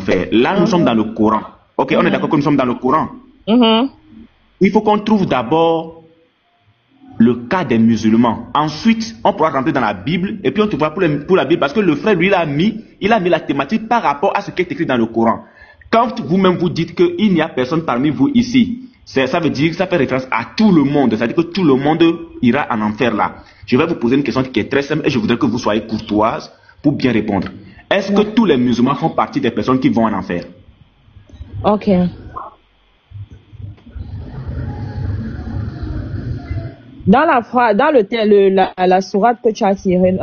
enfer. Là, nous sommes dans le Coran. Ok, on est d'accord que nous sommes dans le Coran. Mhm. Il faut qu'on trouve d'abord le cas des musulmans. Ensuite, on pourra rentrer dans la Bible et puis on trouvera pour la Bible parce que le frère, lui, il a mis la thématique par rapport à ce qui est écrit dans le Coran. Quand vous-même vous dites qu'il n'y a personne parmi vous ici, ça veut dire que ça fait référence à tout le monde. C'est-à-dire que tout le monde ira en enfer là. Je vais vous poser une question qui est très simple et je voudrais que vous soyez courtoise pour bien répondre. Est-ce que tous les musulmans font partie des personnes qui vont en enfer? Ok. Dans la sourate que tu as tirée,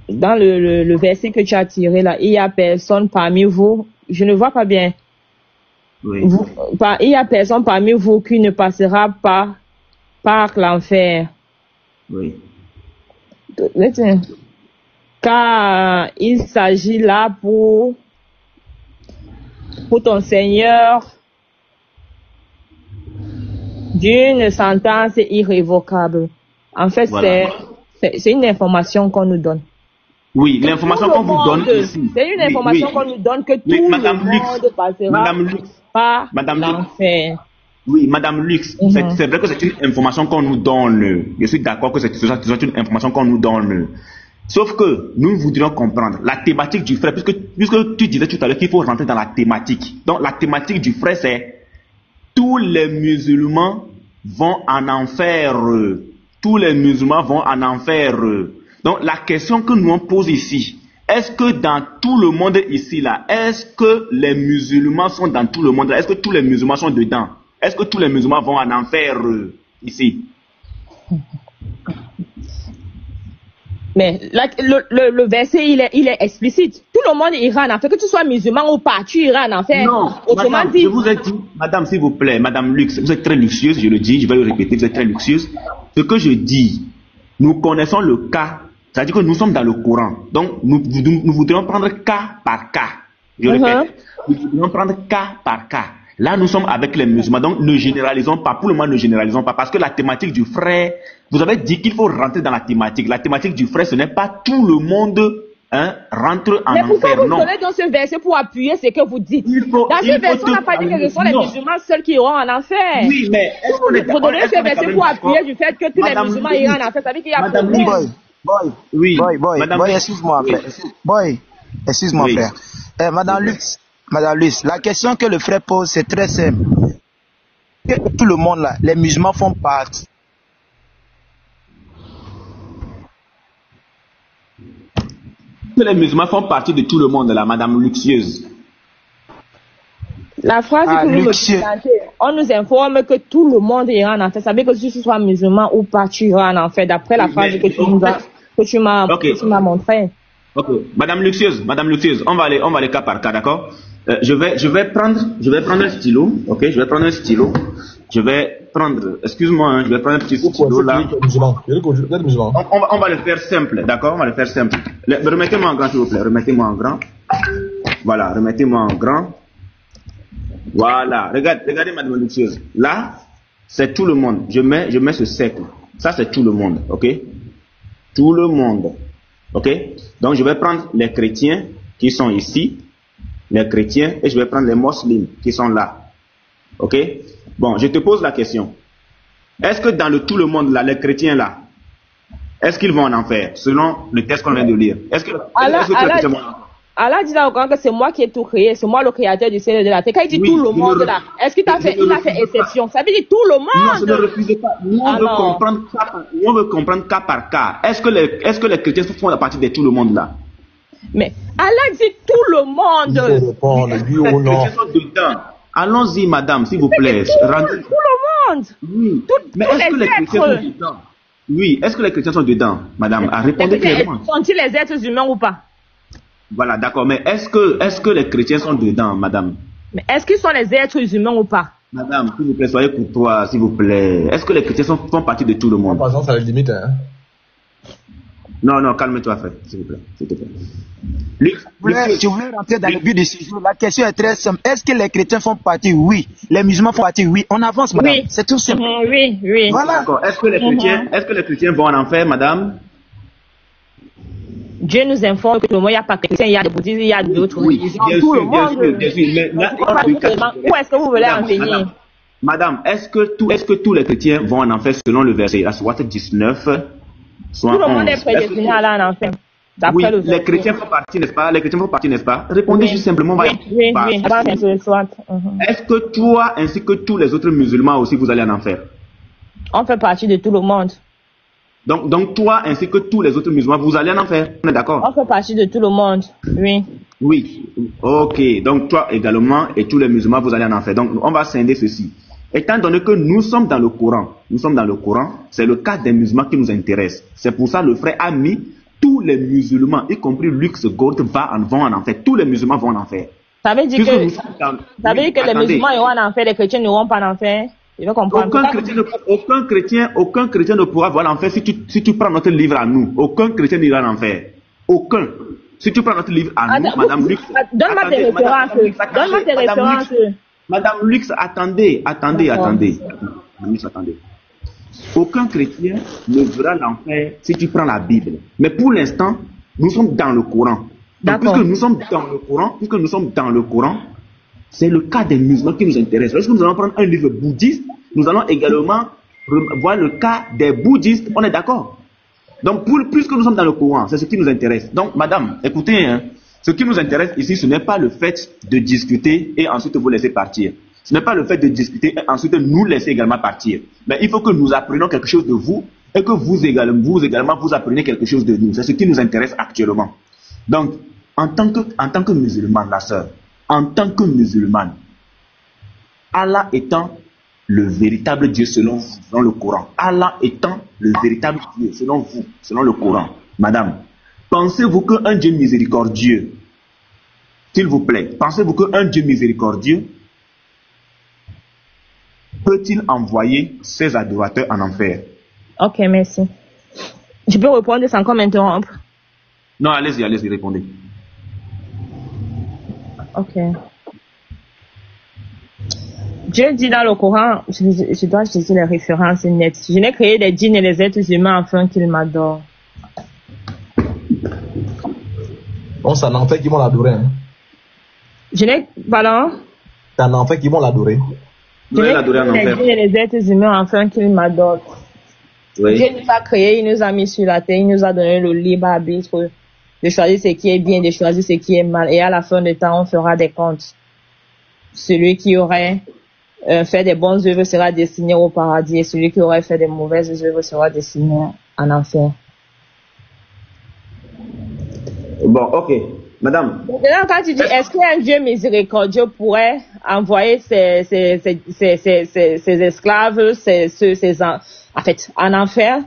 dans le verset que tu as tiré là, il y a personne parmi vous, je ne vois pas bien. Oui. Il y a personne parmi vous qui ne passera pas par l'enfer. Oui. Car il s'agit là pour ton Seigneur d'une sentence irrévocable. En fait, Voilà. c'est une information qu'on nous donne. Oui, l'information qu'on vous donne ici. C'est une information qu'on nous donne que tout le monde passera par l'enfer. Oui, Madame Lux, c'est vrai que c'est une information qu'on nous donne. Je suis d'accord que c'est une information qu'on nous donne. Sauf que nous voudrions comprendre la thématique du frère, puisque tu disais tout à l'heure qu'il faut rentrer dans la thématique. Donc la thématique du frère, c'est tous les musulmans vont en enfer. Tous les musulmans vont en enfer. Donc la question que nous on pose ici, est-ce que dans tout le monde ici là, est-ce que les musulmans sont dans tout le monde là? Est-ce que tous les musulmans sont dedans? Est-ce que tous les musulmans vont en enfer ici? Mais là, le verset, il est explicite. Tout le monde ira en enfer. Que tu sois musulman ou pas, tu iras en enfer. Non, madame, je vous ai dit, madame, s'il vous plaît, madame Lux, vous êtes très luxueuse, je le dis, je vais le répéter, vous êtes très luxueuse. Ce que je dis, nous connaissons le cas, c'est-à-dire que nous sommes dans le Coran. Donc, nous voudrions prendre cas par cas. Je répète, nous voudrions prendre cas par cas. Là, nous sommes avec les musulmans, donc ne généralisons pas. Pour le moment, ne généralisons pas, parce que la thématique du frère, vous avez dit qu'il faut rentrer dans la thématique. La thématique du frère, ce n'est pas tout le monde rentre en enfer. Mais pourquoi vous donnez dans ce verset pour appuyer ce que vous dites? Dans ce verset, on n'a pas dit que ce sont les musulmans seuls qui iront en enfer. Oui, mais vous donnez ce verset pour appuyer du fait que tous les musulmans iront en enfer. Ça veut dire qu'il y a problème. Boy, excuse-moi, frère. Boy, excuse-moi, frère. Madame Lux, la question que le frère pose, c'est très simple. Tout le monde là, les musulmans font partie. Les musulmans font partie de tout le monde là, madame luxueuse. La phrase que vous me présentez, on nous informe que tout le monde ira en enfer. Ça veut dire que si tu sois musulman ou pas, tu iras en enfer, d'après la phrase que tu m'as montré. Ok, madame luxueuse, on va aller cas par cas, d'accord? Je vais prendre un stylo, ok? Je vais prendre un stylo. Excuse-moi, je vais prendre un petit stylo là. On va le faire simple, d'accord? On va le faire simple. Remettez-moi en grand, s'il vous plaît. Remettez-moi en grand. Voilà, remettez-moi en grand. Voilà, regardez madame luxueuse. Là, c'est tout le monde. Je mets ce cercle. Ça, c'est tout le monde, ok? Tout le monde. Ok? Donc, je vais prendre les chrétiens qui sont ici, les chrétiens, et je vais prendre les musulmans qui sont là. Ok? Bon, je te pose la question. Est-ce que dans tout le monde là, les chrétiens là, est-ce qu'ils vont en enfer, selon le texte qu'on vient de lire? Allah dit là au Coran que c'est moi qui ai tout créé, c'est moi le créateur du ciel et de la terre. Quand il dit tout le monde là, est-ce qu'il a fait exception? Ça veut dire tout le monde. Non, je ne refuse pas. Nous, on veut comprendre cas par cas. Est-ce que les chrétiens font la partie de tout le monde là? Mais Allah dit tout le monde. Il faut répondre, oui ou non. Les chrétiens sont dedans. Allons-y, madame, s'il vous plaît. Tout le monde. Oui. Mais est-ce que les chrétiens sont dedans? Oui. Est-ce que les chrétiens sont dedans, madame? Répondez clairement. Sont-ils les êtres humains ou pas? Voilà, d'accord. Mais est-ce que les chrétiens sont dedans, madame? Mais est-ce qu'ils sont les êtres humains ou pas? Madame, s'il vous plaît, soyez courtois, s'il vous plaît. Est-ce que les chrétiens font partie de tout le monde? Par exemple, ça a la limite, hein? Non, calme-toi, frère, s'il vous plaît. S'il te plaît. Je voulais rentrer dans le but du sujet. La question est très simple. Est-ce que les chrétiens font partie? Oui. Les musulmans font partie? Oui. On avance, madame. Oui. C'est tout simple. Oui. Voilà. D'accord. Est-ce que les chrétiens vont en enfer, madame? Dieu nous informe que le monde, il n'y a pas que chrétiens, il y a des bouddhistes, il y a d'autres religions. Tout le monde. Où est-ce que vous voulez en venir? Madame, est-ce que tous les chrétiens vont en enfer selon le verset, la sourate 19, soit tout le monde est prédestiné à aller en enfer. Oui, les chrétiens font partie, n'est-ce pas? Les chrétiens font partie, n'est-ce pas? Répondez juste simplement. Oui. Est-ce que toi, ainsi que tous les autres musulmans aussi, vous allez en enfer? On fait partie de tout le monde. Donc toi, ainsi que tous les autres musulmans, vous allez en enfer. On est d'accord? On fait partie de tout le monde, oui. Oui, ok. Donc toi également et tous les musulmans, vous allez en enfer. Donc on va scinder ceci. Étant donné que nous sommes dans le Coran, c'est le cas des musulmans qui nous intéresse. C'est pour ça que le frère a mis tous les musulmans, y compris Lux Gold, vont en enfer. Tous les musulmans vont en enfer. Ça veut dire que les musulmans iront en enfer, les chrétiens n'iront pas en enfer. Je veux comprendre. Aucun chrétien ne pourra voir l'enfer si tu prends notre livre à nous. Aucun chrétien n'ira en enfer. Aucun. Si tu prends notre livre à nous, Madame Lux. Donne-moi tes références. Madame Lux, attendez. Aucun chrétien ne verra l'enfer si tu prends la Bible. Mais pour l'instant, nous sommes dans le Coran. Donc, puisque nous sommes dans le Coran, c'est le cas des musulmans qui nous intéresse. Lorsque nous allons prendre un livre bouddhiste, nous allons également voir le cas des bouddhistes. On est d'accord? Donc, puisque nous sommes dans le Coran, c'est ce qui nous intéresse. Donc, madame, écoutez, ce qui nous intéresse ici, ce n'est pas le fait de discuter et ensuite vous laisser partir. Ce n'est pas le fait de discuter et ensuite nous laisser également partir. Mais il faut que nous apprenions quelque chose de vous et que vous également vous appreniez quelque chose de nous. C'est ce qui nous intéresse actuellement. Donc, en tant que musulmane, la sœur, en tant que musulmane, Allah étant le véritable Dieu selon le Coran, Allah étant le véritable Dieu selon vous, selon le Coran, madame, pensez-vous qu'un Dieu miséricordieux, s'il vous plaît, pensez-vous qu'un Dieu miséricordieux peut-il envoyer ses adorateurs en enfer? Ok, merci. Je peux répondre sans comme interrompre? Non, allez-y, répondez. Ok. Dieu dit dans le Coran, je dois chercher les références nettes. Je n'ai créé les djinns et les êtres humains afin qu'ils m'adorent. Bon, c'est un enfer qui vont l'adorer. Hein. Pardon? C'est un enfer qui vont l'adorer. Je n'ai créé les djinns et les êtres humains afin qu'ils m'adorent. Oui. Dieu nous a créés, il nous a mis sur la terre, il nous a donné le libre arbitre de choisir ce qui est bien, de choisir ce qui est mal. Et à la fin du temps, on fera des comptes. Celui qui aurait fait des bonnes œuvres sera destiné au paradis et celui qui aurait fait des mauvaises œuvres sera destiné en enfer. Bon, ok. Madame. Maintenant, quand tu dis, est-ce qu'un Dieu miséricordieux pourrait envoyer ses esclaves, en enfer?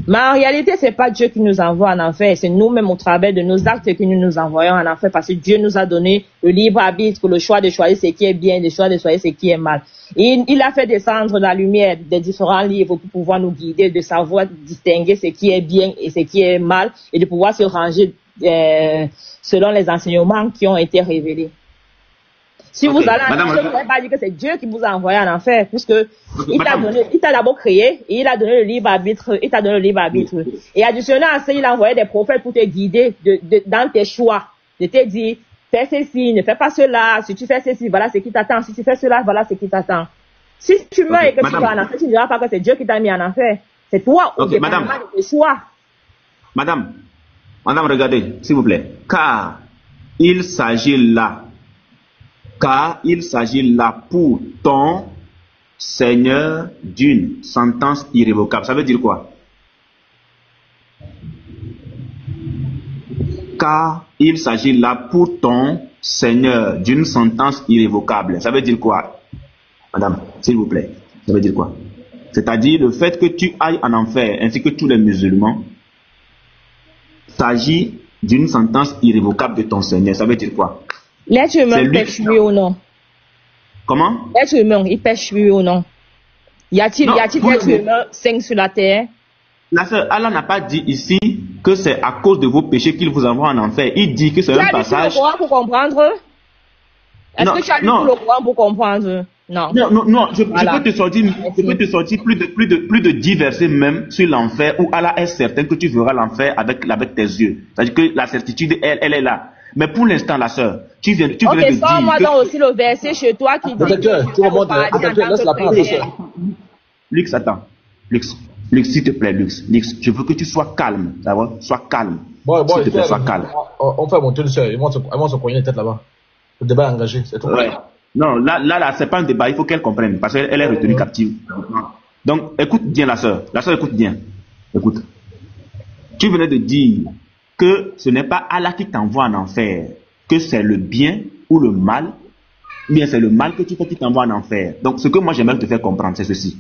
Mais en réalité, c'est pas Dieu qui nous envoie en enfer, c'est nous-mêmes au travers de nos actes que nous nous envoyons en enfer parce que Dieu nous a donné le libre arbitre, le choix de choisir ce qui est bien, le choix de choisir ce qui est mal. Et il a fait descendre la lumière des différents livres pour pouvoir nous guider, de savoir distinguer ce qui est bien et ce qui est mal et de pouvoir se ranger selon les enseignements qui ont été révélés. Si vous allez en enfer, vous ne pouvez pas dire que c'est Dieu qui vous a envoyé en enfer, puisque il t'a d'abord créé, et il a donné le libre arbitre, Et additionnant à ça, il a envoyé des prophètes pour te guider dans tes choix, de te dire, fais ceci, ne fais pas cela, si tu fais ceci, voilà ce qui t'attend, si tu fais cela, voilà ce qui t'attend. Si tu meurs et que tu vas en enfer, tu ne diras pas que c'est Dieu qui t'a mis en enfer. C'est toi, au dépendant de tes choix. Madame, regardez, s'il vous plaît, car il s'agit là pour ton Seigneur d'une sentence irrévocable. Ça veut dire quoi? Car il s'agit là pour ton Seigneur d'une sentence irrévocable. Ça veut dire quoi? Madame, s'il vous plaît, ça veut dire quoi? C'est-à-dire le fait que tu ailles en enfer, ainsi que tous les musulmans, s'agit d'une sentence irrévocable de ton Seigneur. Ça veut dire quoi? L'être humain pêche oui ou non? Comment? L'être humain, il pêche oui ou non? Y a-t-il l'être humain sain sur la terre? La sœur, Allah n'a pas dit ici que c'est à cause de vos péchés qu'il vous envoie en enfer. Il dit que c'est un passage. Tu as lu le Coran pour comprendre? Est-ce que tu as lu le Coran pour comprendre? Non. Non, je peux te sortir plus de 10 versets même sur l'enfer où Allah est certain que tu verras l'enfer avec tes yeux. C'est-à-dire que la certitude, elle est là. Mais pour l'instant, la sœur, tu viens de dire. Sors-moi donc aussi le verset chez toi qui dit. Laisse la parole, sœur. Lux, attends. Lux, s'il te plaît, Lux, je veux que tu sois calme, d'accord? Sois calme. S'il te plaît, sois calme. On fait monter le sœur, ils vont se cogner les têtes là-bas. Le débat est engagé, c'est tout. Ouais. Non, là, c'est pas un débat, il faut qu'elle comprenne, parce qu'elle est retenue captive. Donc, écoute bien la sœur. La sœur, écoute bien. Écoute. Tu venais de dire que ce n'est pas Allah qui t'envoie en enfer, que c'est le bien ou le mal, ou bien c'est le mal que tu fais qui t'envoie en enfer. Donc, ce que moi j'aimerais te faire comprendre, c'est ceci.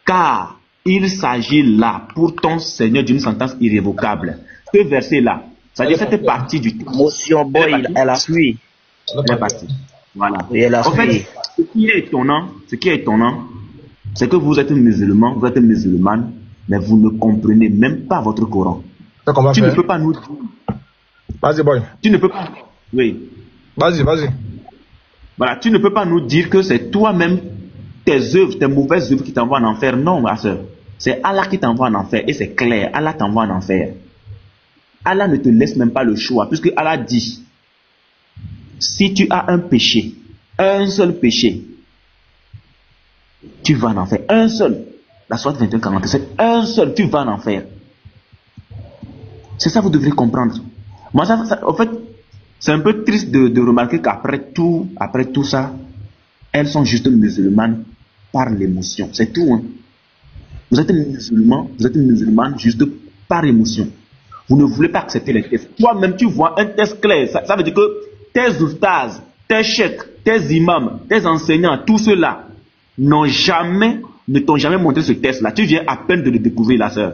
Car il s'agit là, pour ton Seigneur, d'une sentence irrévocable. Ce verset-là, c'est-à-dire cette partie du texte. Motion boy, elle a fui. Elle est partie. Voilà. Oui, elle a en fait, ce qui est étonnant, c'est que vous êtes musulman, vous êtes musulmane, mais vous ne comprenez même pas votre Coran. Tu ne peux pas nous dire. Vas-y, boy. Tu ne peux pas. Oui. Vas-y. Voilà, tu ne peux pas nous dire que c'est toi-même, tes œuvres, tes mauvaises œuvres qui t'envoient en enfer. Non, ma soeur. C'est Allah qui t'envoie en enfer. Et c'est clair, Allah t'envoie en enfer. Allah ne te laisse même pas le choix, puisque Allah dit, si tu as un péché, un seul péché, tu vas en enfer. Un seul. La sourate 21-47, un seul, tu vas en enfer. C'est ça que vous devrez comprendre. Moi, en fait, c'est un peu triste de remarquer qu'après tout ça, elles sont juste musulmanes par l'émotion. C'est tout. Hein. Vous êtes musulmane juste par émotion. Vous ne voulez pas accepter les tests. Toi-même, tu vois un test clair. Ça veut dire que tes oustaz, tes cheikhs, tes imams, tes enseignants, tous ceux-là ne t'ont jamais montré ce test-là. Tu viens à peine de le découvrir, la sœur.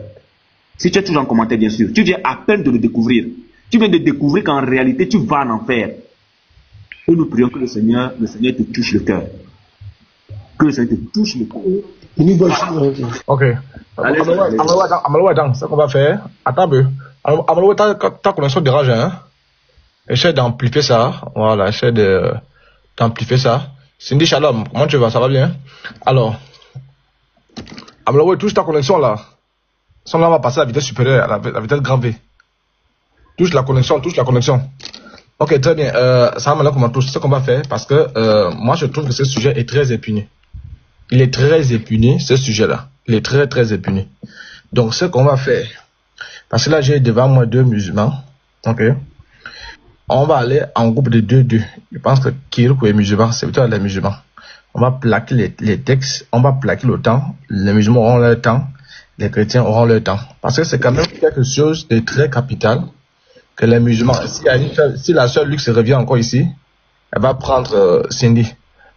Si tu es toujours en commentaire, bien sûr. Tu viens à peine de le découvrir. Tu viens de découvrir qu'en réalité, tu vas en enfer. Et nous prions que le Seigneur te touche le cœur. Que le Seigneur te touche le cœur. Ok. Amalou, attends, ce qu'on va faire. Attends un peu. Amalou, ta connexion dérange, hein? Essaie d'amplifier ça. Voilà, essaie d'amplifier ça. Cindy Shalom, comment tu vas? Ça va bien? Alors, Amalou, touche ta connexion là. Son là va passer à la vitesse supérieure, à la vitesse grand V. Touche la connexion. Ok, très bien. Ça va comment touche ce qu'on va faire parce que moi je trouve que ce sujet est très épineux. Il est très épineux, ce sujet-là. Il est très très épineux. Donc ce qu'on va faire, parce que là j'ai devant moi 2 musulmans. Ok. On va aller en groupe de 2-2. Je pense que Kirkou est musulman, c'est plutôt les musulmans. On va plaquer les textes, on va plaquer le temps. Les musulmans auront leur temps. Les chrétiens auront leur temps. Parce que c'est quand même quelque chose de très capital que les musulmans, si la sœur Lux revient encore ici, elle va prendre Cindy.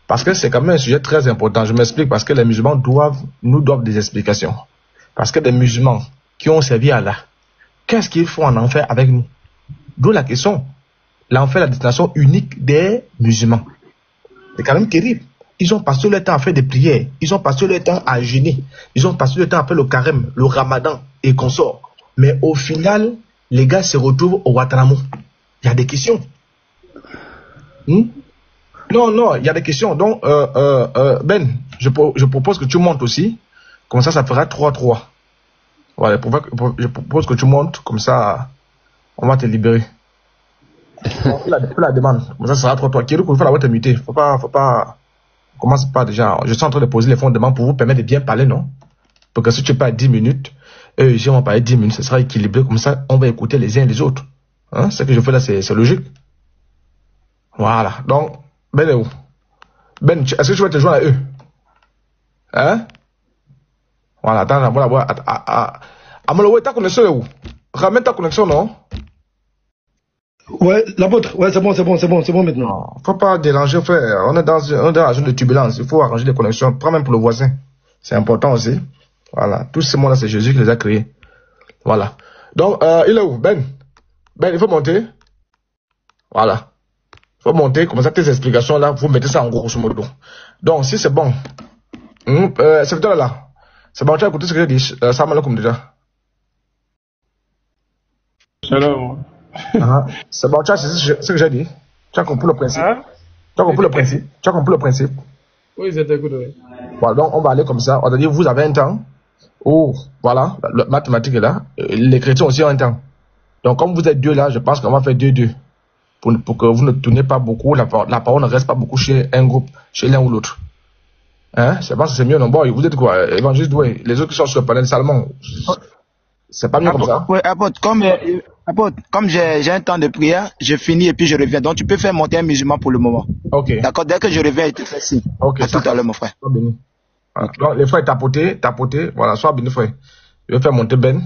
Parce que c'est quand même un sujet très important. Je m'explique parce que les musulmans nous doivent des explications. Parce que des musulmans qui ont servi Allah, qu'est-ce qu'ils font en enfer avec nous? D'où la question. L'enfer, la destination unique des musulmans. C'est quand même terrible. Ils ont passé le temps à faire des prières. Ils ont passé le temps à jeûner. Ils ont passé le temps à faire le carême, le ramadan et consorts. Mais au final, les gars se retrouvent au Ouattaramout. Il y a des questions. Non, il y a des questions. Donc, Ben, je propose que tu montes aussi. Comme ça fera 3-3. Voilà, je propose que tu montes. Comme ça, on va te libérer. On la demande. Comme ça sera 3-3. Kirikou, il faut la voir te muter. Faut pas... Commence pas déjà. Je suis en train de poser les fondements pour vous permettre de bien parler, non? Parce que si tu parles 10 minutes, eux, si on va parler 10 minutes, ce sera équilibré. Comme ça, on va écouter les uns et les autres. Hein? Ce que je fais là, c'est logique. Voilà. Donc, Ben est où? Ben, est-ce que tu vas te joindre à eux? Hein? Voilà, attends, voilà. Amalowe, ta connexion est où? Ramène ta connexion, non? Ouais, l'apôtre, ouais, c'est bon maintenant. Non, faut pas déranger, frère. On est dans la zone de turbulence. Il faut arranger les connexions. Prends même pour le voisin. C'est important aussi. Voilà. Tout ce monde-là, c'est Jésus qui les a créés. Voilà. Donc, il est où? Ben, il faut monter. Voilà. Il faut monter. Comme ça, tes explications là, vous mettez ça en gros, grosso modo. Donc, si c'est bon. C'est toi là. C'est bon, tu as écouté ce que j'ai dit. Ça m'a comme déjà. Salam. C'est bon, tu as ce que j'ai dit. Tu as compris le principe. Tu as compris le principe. Oui, c'est écoute, oui. Voilà, donc on va aller comme ça. On va dire, vous avez un temps où, voilà, la mathématique est là. Les chrétiens aussi ont un temps. Donc, comme vous êtes deux là, je pense qu'on va faire 2-2. Pour que vous ne tournez pas beaucoup, la parole ne reste pas beaucoup chez un groupe, chez l'un ou l'autre. Hein? Je pense que c'est mieux, non? Bon, vous êtes quoi? Évangéliste, oui. Les autres qui sont sur le panel Salomon. C'est pas mieux comme ça? Oui, apôtre, comme j'ai un temps de prière, je finis et puis je reviens. Donc, tu peux faire monter un musulman pour le moment. Ok. D'accord, dès que je reviens, il te fait signe. Ok. À tout à l'heure, mon frère. Sois béni. Voilà. Donc, les frères tapoter, voilà, sois béni, frère. Je vais faire monter Ben.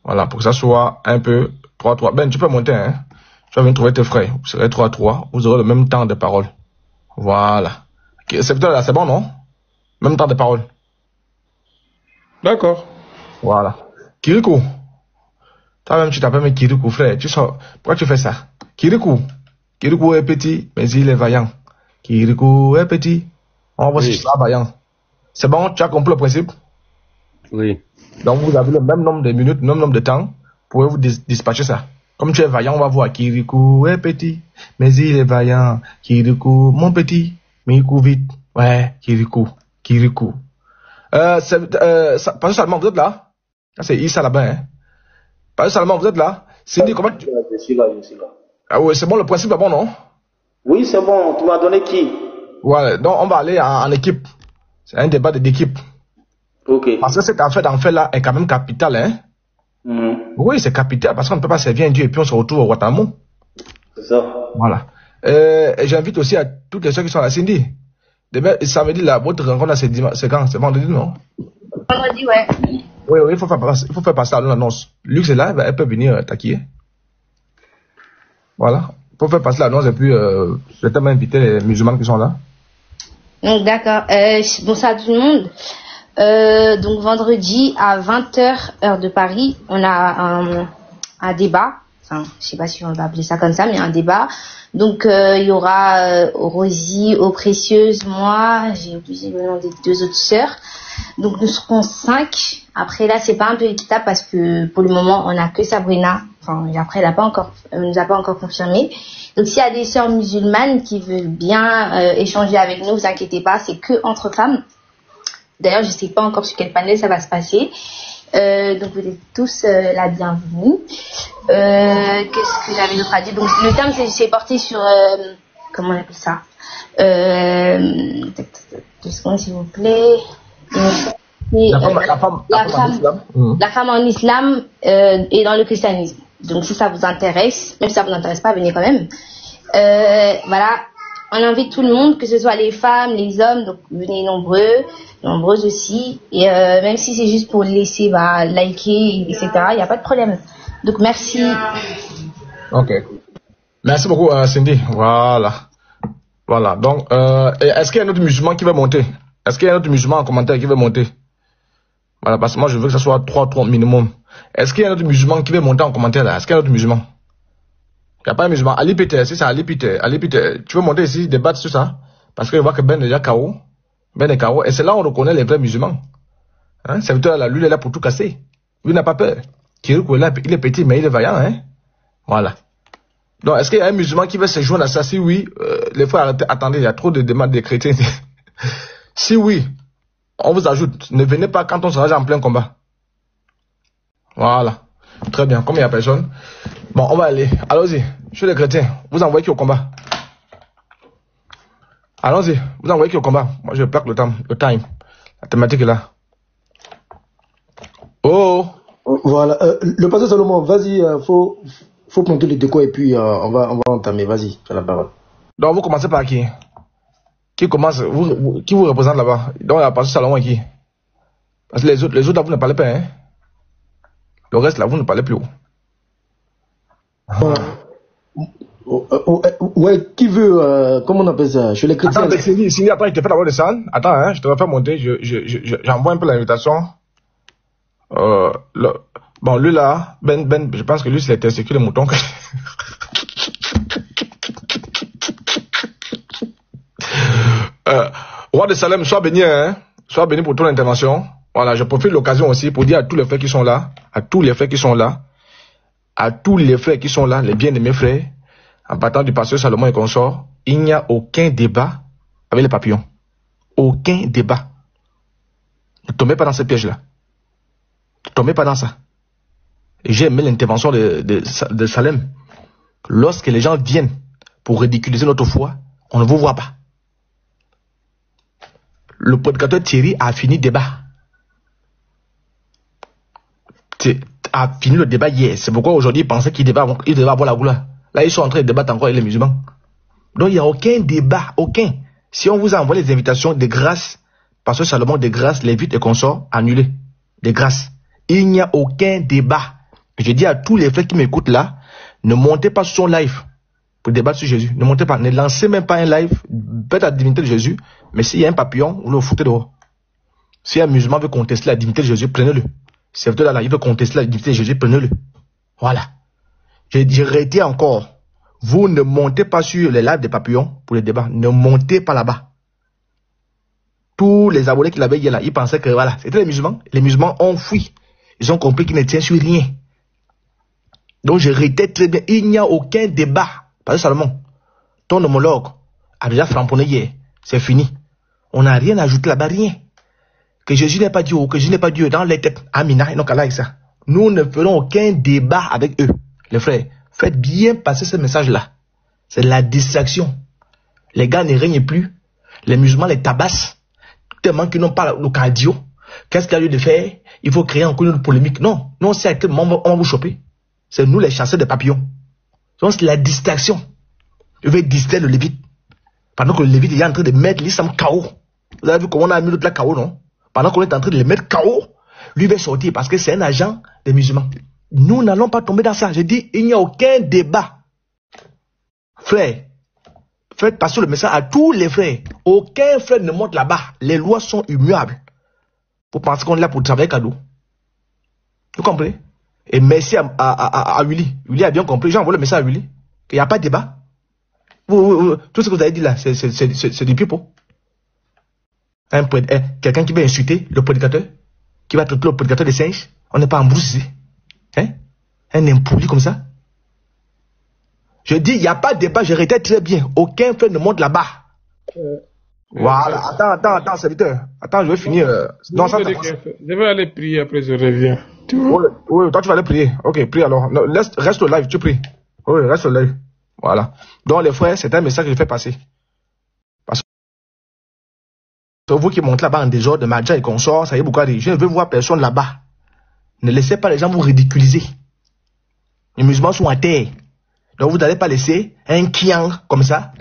Voilà, pour que ça soit un peu 3-3. Ben, tu peux monter, hein. Tu vas venir trouver tes frères. Vous serez 3-3. Vous aurez le même temps de parole. Voilà. C'est bon, non? Même temps de parole. D'accord. Voilà. Kirikou. Toi-même, tu t'appelles mais Kirikou, frère. Pourquoi tu fais ça? Kirikou. Kirikou est petit, mais il est vaillant. Kirikou est petit. On va voir si tu seras vaillant. C'est bon? Tu as compris le principe? Oui. Donc, vous avez le même nombre de minutes, le même nombre de temps. Pouvez-vous dispatcher ça? Comme tu es vaillant, on va voir. Kirikou est petit, mais il est vaillant. Kirikou, mon petit, mais il court vite. Ouais, Kirikou. Pasteur Salman, vous êtes là? C'est Issa là-bas, hein? Pasteur Salman, vous êtes là? Cindy, comment tu... Je suis là. Ah oui, c'est bon, le principe est bon, non? Oui, c'est bon. Tu m'as donné qui? Ouais, donc on va aller en équipe. C'est un débat d'équipe. Ok. Parce que cette affaire-là est quand même capitale, hein? Oui, c'est capital, parce qu'on ne peut pas servir un Dieu et puis on se retrouve au Ouattamou. C'est ça. Voilà. J'invite aussi à toutes les gens qui sont là. Cindy, demain, samedi, là, votre rencontre, c'est quand? C'est vendredi, non? Vendredi, ouais. Oui, il faut faire passer à l'annonce. Lux est là, elle peut venir taquiller. Voilà. Il faut faire passer l'annonce et puis, je vais inviter les musulmans qui sont là. Donc, d'accord. Bonsoir à tout le monde. Donc vendredi à 20h heure de Paris, on a un débat. Enfin, je sais pas si on va appeler ça comme ça, mais un débat. Donc il y aura Rosie, Eau Précieuse, moi, j'ai oublié le nom des deux autres sœurs. Donc nous serons 5. Après là, c'est pas un peu équitable parce que pour le moment, on a que Sabrina. Enfin, après elle nous a pas encore confirmé. Donc s'il y a des sœurs musulmanes qui veulent bien échanger avec nous, vous inquiétez pas, c'est que entre femmes. D'ailleurs, je ne sais pas encore sur quel panel ça va se passer. Donc, vous êtes tous la bienvenue. Qu'est-ce que j'avais d'autre à dire? Donc, le thème, c'est porté sur... comment on appelle ça? 2 secondes, s'il vous plaît. La femme en islam et dans le christianisme. Donc, si ça vous intéresse, même si ça vous intéresse pas, venez quand même. Voilà. On invite tout le monde, que ce soit les femmes, les hommes, donc venez nombreuses aussi. Et même si c'est juste pour laisser liker, etc., il n'y a pas de problème. Donc merci. Ok. Merci beaucoup, Cindy. Voilà. Donc, est-ce qu'il y a un autre musulman qui veut monter? Est-ce qu'il y a un autre musulman en commentaire qui veut monter? Voilà, parce que moi je veux que ça soit 3 minimum. Est-ce qu'il y a un autre musulman qui veut monter en commentaire là? Est-ce qu'il y a un autre musulman? Il n'y a pas un musulman. Ali Peter, si c'est Ali Peter, tu veux monter ici, débattre sur ça? Parce que je vois que Ben est déjà KO. Ben est KO. Et c'est là où on reconnaît les vrais musulmans. Hein? Serviteur là, lui, il est là pour tout casser. Lui n'a pas peur. Kirikou est là, il est petit, mais il est vaillant, hein? Voilà. Donc, est-ce qu'il y a un musulman qui veut se joindre à ça? Si oui, les frères, attendez, il y a trop de demandes des chrétiens. Si oui, on vous ajoute. Ne venez pas quand on sera déjà en plein combat. Voilà. Très bien. Comme il n'y a personne. Bon, on va aller. Allons-y. Je suis les chrétiens. Vous envoyez qui au combat? Allons-y. Vous envoyez qui au combat? Moi, je plaque le time. La thématique est là. Oh! Voilà. Le pasteur Salomon, vas-y, faut monter le déco et puis on va entamer. Vas-y, tu as la parole. Donc, vous commencez par qui? Qui commence? Qui vous représente là-bas? Donc, la pasteur Salomon est qui? Parce que les autres là, vous ne parlez pas, hein? Le reste là, vous ne parlez plus. Ouais, qui veut, comment on appelle ça? Chez les chrétiens. Attends, Cindy, attends, je te fais la voix de salle. Attends, hein, je te refais monter, j'envoie un peu l'invitation. Bon, lui là, Ben, je pense que lui, c'est le mouton. Roi de Salem, sois béni, hein. Sois béni pour ton intervention. Voilà, je profite de l'occasion aussi pour dire à tous les frères qui sont là, les bien-aimés frères, en partant du pasteur Salomon et consorts, il n'y a aucun débat avec les papillons. Aucun débat. Ne tombez pas dans ce piège-là. Ne tombez pas dans ça. J'ai aimé l'intervention de Salem. Lorsque les gens viennent pour ridiculiser notre foi, on ne vous voit pas. Le prédicateur Thierry a fini le débat. A fini le débat hier. C'est pourquoi aujourd'hui il pensait qu'il devait avoir la gloire. Là, ils sont en train de débattre encore avec les musulmans. Donc il n'y a aucun débat, aucun. Si on vous a envoyé les invitations de grâce, parce que Salomon de grâce, Lévite et consorts, annulés. De grâce. Il n'y a aucun débat. Je dis à tous les frères qui m'écoutent là, ne montez pas sur son live pour débattre sur Jésus. Ne montez pas, ne lancez même pas un live, faites la divinité de Jésus, mais s'il y a un papillon, vous le foutez dehors. Si un musulman veut contester la divinité de Jésus, prenez-le. Si vous là, il veut contester la divinité de Jésus, prenez-le. Voilà. Je réitère encore, vous ne montez pas sur les lives des papillons pour les débats. Ne montez pas là-bas. Tous les abonnés qui l'avaient hier là, ils pensaient que voilà, c'était les musulmans. Les musulmans ont fui. Ils ont compris qu'ils ne tiennent sur rien. Donc je réitère très bien, il n'y a aucun débat. Parce que Salomon, ton homologue a déjà framponné hier. C'est fini. On n'a rien ajouté là-bas, rien. Que Jésus n'est pas Dieu ou que Jésus n'est pas Dieu dans les têtes. Amina, ils n'ont qu'à là avec ça. Nous ne ferons aucun débat avec eux. Les frères, faites bien passer ce message-là. C'est la distraction. Les gars ne règnent plus. Les musulmans les tabassent. Tellement qu'ils n'ont pas le cardio. Qu'est-ce qu'il y a lieu de faire? Il faut créer encore une polémique. Non, on sait à quel moment on va vous choper. C'est nous les chasseurs de papillons. Donc c'est la distraction. Je vais distraire le Lévite. Pendant que le Lévite est en train de mettre l'islam KO. Vous avez vu comment on a mis l'autre là KO, non? Pendant qu'on est en train de le mettre KO, lui va sortir parce que c'est un agent des musulmans. Nous n'allons pas tomber dans ça. Je dis, il n'y a aucun débat. Frère, faites passer le message à tous les frères. Aucun frère ne monte là-bas. Les lois sont immuables. Vous pensez qu'on est là pour travailler cadeau. Vous comprenez? Et merci à Willy. Willy a bien compris. J'ai envoyé le message à Willy. Il n'y a pas de débat. Tout ce que vous avez dit là, c'est du pipeau. Quelqu'un qui va insulter le prédicateur, qui va traiter le prédicateur des singes, on n'est pas en brousse ici. Hein? Un impoli comme ça. Je dis, il n'y a pas de débat, je réitère très bien. Aucun frère ne monte là-bas. Voilà, attends, serviteur. Attends, je vais finir. Je vais aller prier, après je reviens. Oui, toi tu vas aller prier. Ok, prie alors. Non, reste au live, tu pries. Oui, reste au live. Voilà. Donc les frères, c'est un message que je fais passer. Parce que vous qui montez là-bas en désordre, Madja et consorts, ça y est, beaucoup dit, je ne veux voir personne là-bas. Ne laissez pas les gens vous ridiculiser. Les musulmans sont à terre. Donc vous n'allez pas laisser un kiang comme ça.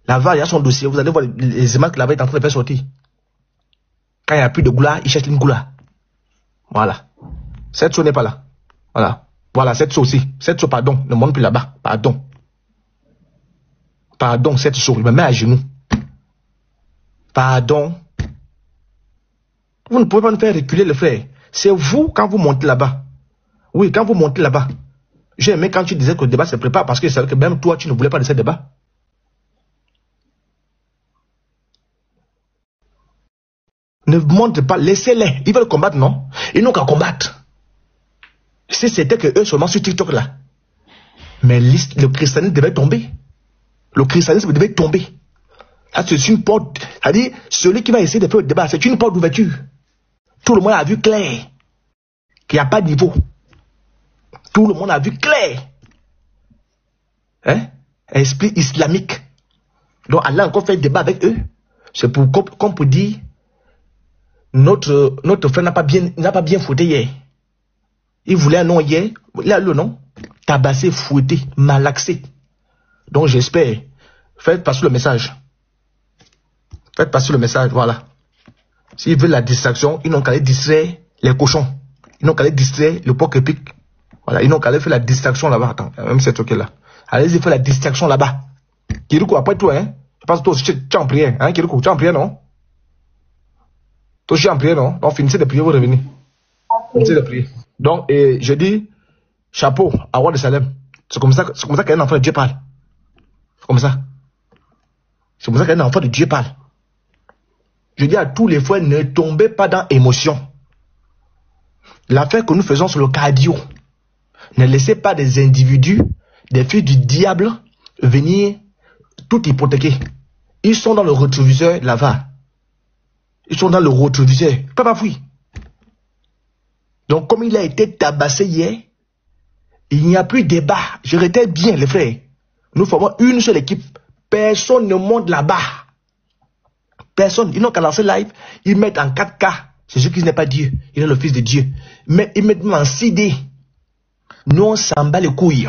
Là-bas, il y a son dossier. Vous allez voir les images que là-bas est en train de faire sortir. Quand il n'y a plus de goula, il cherche une goula. Voilà. Cette chose n'est pas là. Voilà. Voilà, cette chose aussi. Cette chose, pardon, ne monte plus là-bas. Pardon. Pardon, cette chose. Il me met à genoux. Pardon. Vous ne pouvez pas nous faire reculer le frère. C'est vous quand vous montez là-bas. Oui, quand vous montez là-bas. J'ai aimé quand tu disais que le débat se prépare parce que c'est vrai que même toi, tu ne voulais pas de ce débat. Ne montre pas, laissez-les. Ils veulent combattre, non? Ils n'ont qu'à combattre. Si c'était que eux seulement sur TikTok là. Mais le christianisme devait tomber. Le christianisme devait tomber. Là, c'est une porte. C'est-à-dire, celui qui va essayer de faire le débat, c'est une porte d'ouverture. Tout le monde a vu clair qu'il n'y a pas de niveau. Tout le monde a vu clair. Hein? Esprit islamique. Donc, Allah a encore fait le débat avec eux. C'est pour qu'on peut dire notre frère n'a pas bien fouetté hier. Il voulait un nom hier. Il a le nom. Tabassé, fouetté, malaxé. Donc j'espère. Faites passer le message. Faites passer le message, voilà. S'ils veulent la distraction, ils n'ont qu'à aller distraire les cochons. Ils n'ont qu'à aller distraire le porc épic. Voilà, ils n'ont qu'à aller faire la distraction là-bas. Attends, même c'est ok là. Allez-y faire la distraction là-bas. Kirikou, après toi, hein. Je pense que toi aussi tu es en prière, hein, Kirikou, tu es en prière, non? Toi, je suis en prière, non? Donc, finissez de prier, vous revenez. Finissez de prier. Donc, je dis, chapeau à Roi de Salem. C'est comme ça qu'un enfant de Dieu parle. C'est comme ça. C'est comme ça qu'un enfant de Dieu parle. Je dis à tous les frères, ne tombez pas dans l'émotion. L'affaire que nous faisons sur le cardio, ne laissez pas des individus, des filles du diable, venir tout hypothéquer. Ils sont dans le rétroviseur là-bas. Ils sont dans le rétroviseur. Papa fouille. Donc, comme il a été tabassé hier, il n'y a plus de débat. Je répète bien, les frères. Nous formons une seule équipe. Personne ne monte là-bas. Personne. Ils n'ont qu'à lancer live. Ils mettent en 4K. C'est ce qui n'est pas Dieu. Il est le Fils de Dieu. Mais ils mettent en CD. Nous, on s'en bat les couilles.